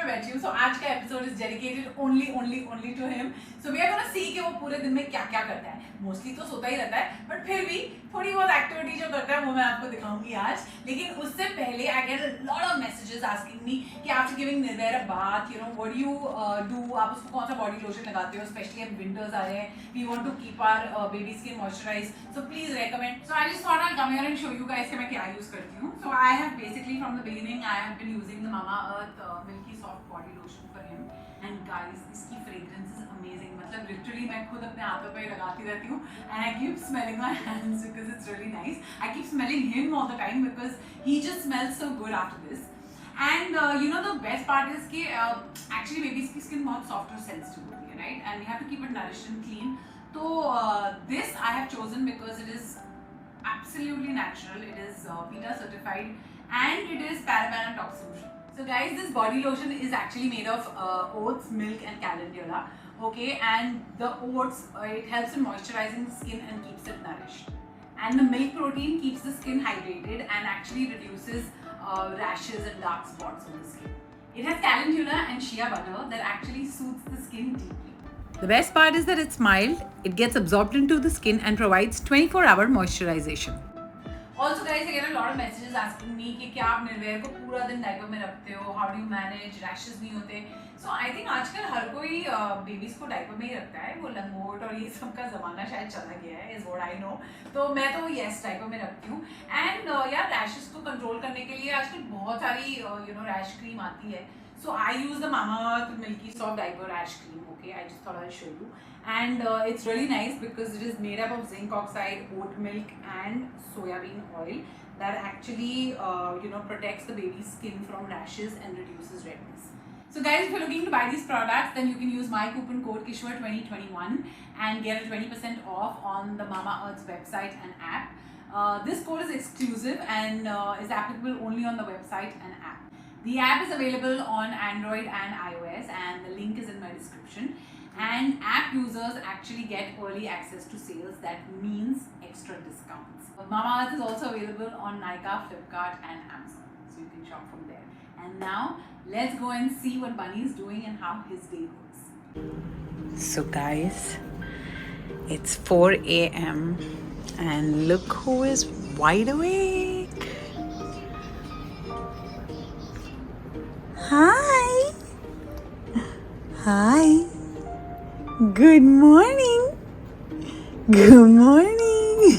में बैठी हूँ. So आज का episode is dedicated only to him. So we are gonna see कि वो पूरे दिन में क्या क्या करता है. Mostly तो सोता ही रहता है, but फिर भी थोड़ी बहुत activity जो करता है वो मैं आपको दिखाऊंगी आज. लेकिन उससे पहले I get a lot of messages asking me कि after giving Nirvair a bath, you know, what do you do? आप उसको कौन सा body lotion लगाते हो? Especially अब winters आ रहे हैं. We want to keep our baby skin moisturized. So please recommend. So I just thought I'll come here and show you guys कि मैं क्या use करती हूँ. So I have basically from the beginning I have been using the Mamaearth Milky Soft Body Lotion for him. And guys, इसकी fragrance is amazing. मतलब literally मैं खुद अपने हाथों पे लगाती रहती हूँ. And I keep smelling my hands because it's really nice. I keep smelling him all the time because he just smells so good after this. And you know the best part is कि actually baby की skin बहुत soft और sensitive होती है, right? And we have to keep it nourished and clean. So this I have chosen because it is absolutely natural. It is PETA certified and it is paraben and toxin free. So guys, this body lotion is actually made of oats, milk and calendula. Okay, and the oats it helps in moisturizing the skin and keeps it nourished. And the milk protein keeps the skin hydrated and actually reduces rashes and dark spots on the skin. It has calendula and shea butter that actually soothes the skin deeply. The best part is that it's mild, it gets absorbed into the skin and provides 24-hour moisturization. Also guys, I get a lot of messages asking me कि क्या आप निर्वैर को पूरा दिन diaper में रखते हो? How do you manage? Rashes नहीं होते? So I think आजकल हर कोई बेबीज को डायपर में ही रखता है. वो लंगोट और ये सब का ज़माना शायद चला गया है, is what I know. तो मैं तो yes डायपर में रखती हूँ. And यार rashes को कंट्रोल करने के लिए आजकल बहुत सारी you know rash cream आती है. So I use the Mamaearth Milky Soft Diaper Rash Cream. Okay, I just thought I'll show you. And it's really nice because it is made up of zinc oxide, oat milk and soybean oil that actually you know protects the baby's skin from rashes and reduces redness. So guys, if you're looking to buy these products, then you can use my coupon code KISHWAR2021 and get a 20% off on the Mamaearth's website and app. This code is exclusive and is applicable only on the website and app. The app is available on Android and iOS and the link is in my description. And app users actually get early access to sales. That means extra discounts. Mamaearth is also available on Nykaa, Flipkart and Amazon. So you can shop from there. And now let's go and see what Bunny is doing and how his day goes. So guys, it's 4 a.m. and look who is wide awake. Hi. Hi. Good morning. Good morning.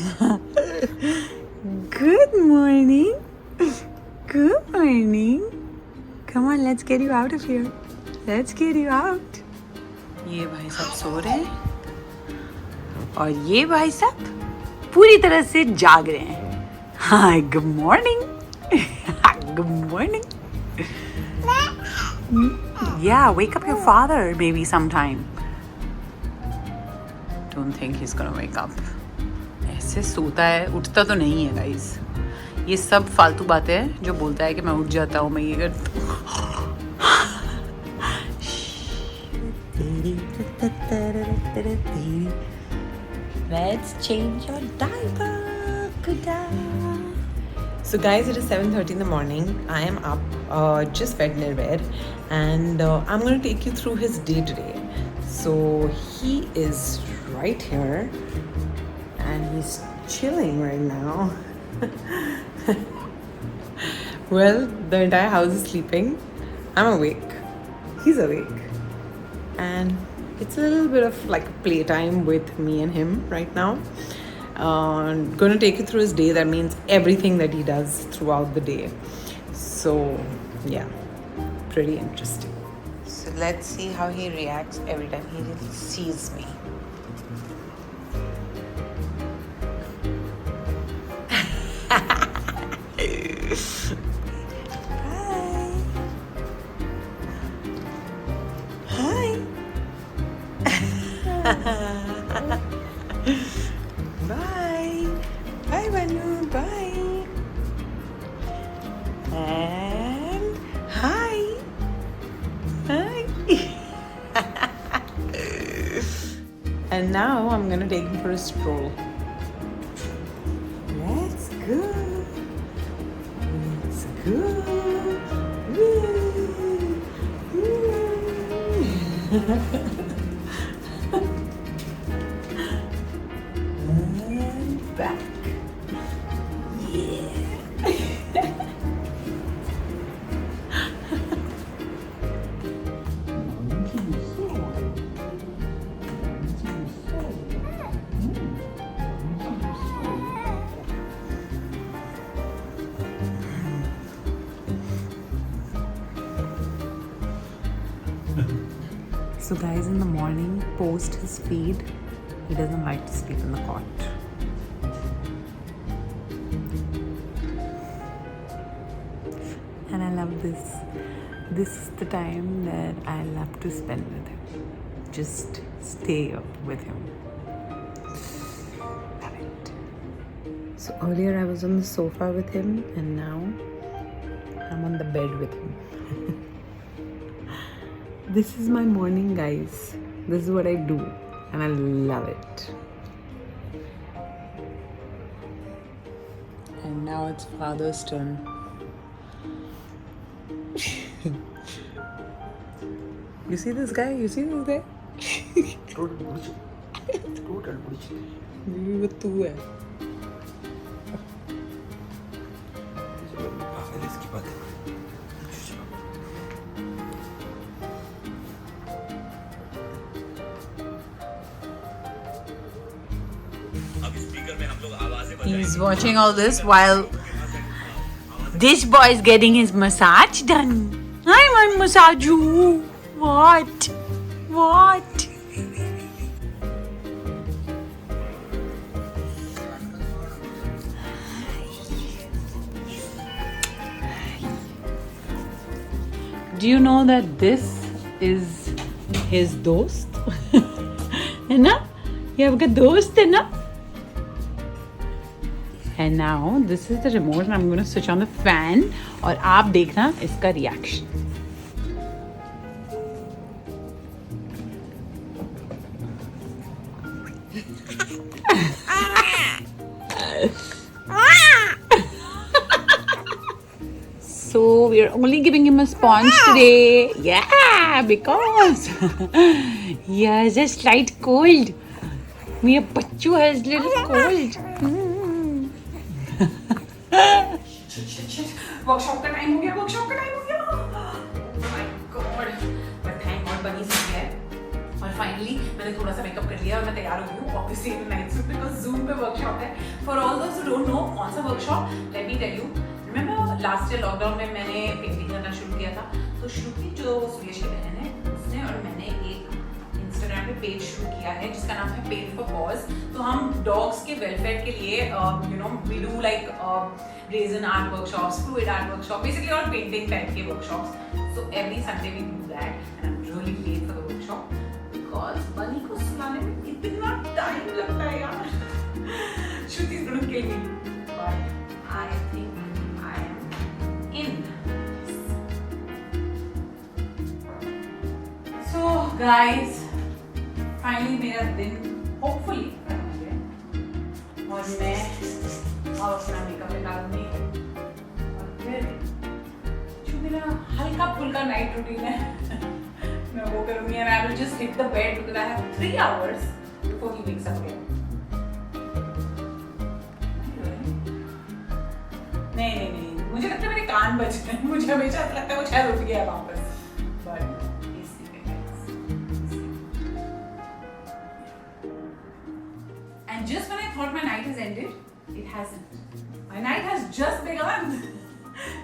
Good morning. Good morning. Come on, let's get you out of here. Let's get you out. ये भाई साहब सो रहे हैं और ये भाई साहब पूरी तरह से जाग रहे हैं. Hi, good morning. Good morning. Yeah, wake up your father maybe sometime. Don't think he's gonna wake up. ऐसे सोता है, उठता तो नहीं है गाइस. ये सब फालतू बातें हैं जो बोलता है कि मैं उठ जाता हूँ, मैं ये करता हूँ. Let's change your diaper. Good day. So guys, it is 7:30 in the morning. I am up, just fed Nirvair, and I'm going to take you through his day today. So he is right here, and he's chilling right now. Well, the entire house is sleeping. I'm awake. He's awake. And it's a little bit of like playtime with me and him right now. Going to take you through his day. That means everything that he does throughout the day. So yeah, pretty interesting. So let's see how he reacts every time he sees me. Hi. Bye. Bye, Banu. Bye. And hi. Hi. And now I'm gonna take him for a stroll. Let's go. Let's go. Woo. And back. Yeah. So guys, in the morning, post his feed, he doesn't like to sleep in the cot. And I love this. This is the time that I love to spend with him. Just stay up with him. Love it. So earlier I was on the sofa with him, and now I'm on the bed with him. This is my morning, guys. This is what I do, and I love it. And now it's father's turn. You see this guy? You see this guy? वो तू है. He's watching all this while this boy is getting his massage done. I want massage you. What? What? Do you know that this is his dost? है ना? ये आपका दोस्त है ना? And now this is the remote and I'm going to switch on the fan और आप देखना इसका reaction. So we are only giving him a sponge today. Yeah, because he has a slight cold. मेरा बच्चू has little cold. Workshop का time हो गया. My God, but thank God बनी सब है. और फाइनली मैंने थोड़ा सा मेकअप कर लिया और मैं तैयार हो गई हूँ. Obviously in night suit because Zoom पे वर्कशॉप है. For all those who don't know कौन सा workshop, let me tell you. Remember last year lockdown में मैंने पेंटिंग करना शुरू किया था. तो श्रुति जो सुयश की बहन है उसने और मैंने एक इंस्टाग्राम पे पेज शुरू किया है जिसका नाम है पेन फॉर कॉज. तो हम डॉग्स के वेलफेयर के लिए you know we do like resin art workshops, fluid art workshop, basically और पेंटिंग टाइप के workshops. So every Sunday we do that and I am really great for the workshop because Bunny को सुलाने में इतना time लगता है यार. Shruti is going to kill me but I think I am in. So guys finally मेरा दिन hopefully खत्म हो गया और मैं अब अपना मेकअप निकालूंगी और फिर जो मेरा हल्का फुल्का नाइट रूटीन है मैं वो करूंगी. And I will just hit the bed because I have 3 hours before he wakes up. नहीं मुझे लगता है मेरे कान बज गए. मुझे हमेशा ऐसा लगता है वो शायद उठ गया वापस. But and just when I thought my night has ended, it hasn't. My night has just begun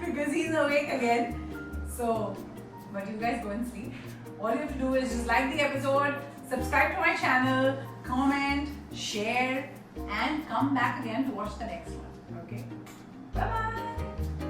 because he's awake again. So, but you guys go and sleep. All you have to do is just like the episode, subscribe to my channel, comment, share, and come back again to watch the next one. Okay? Bye bye.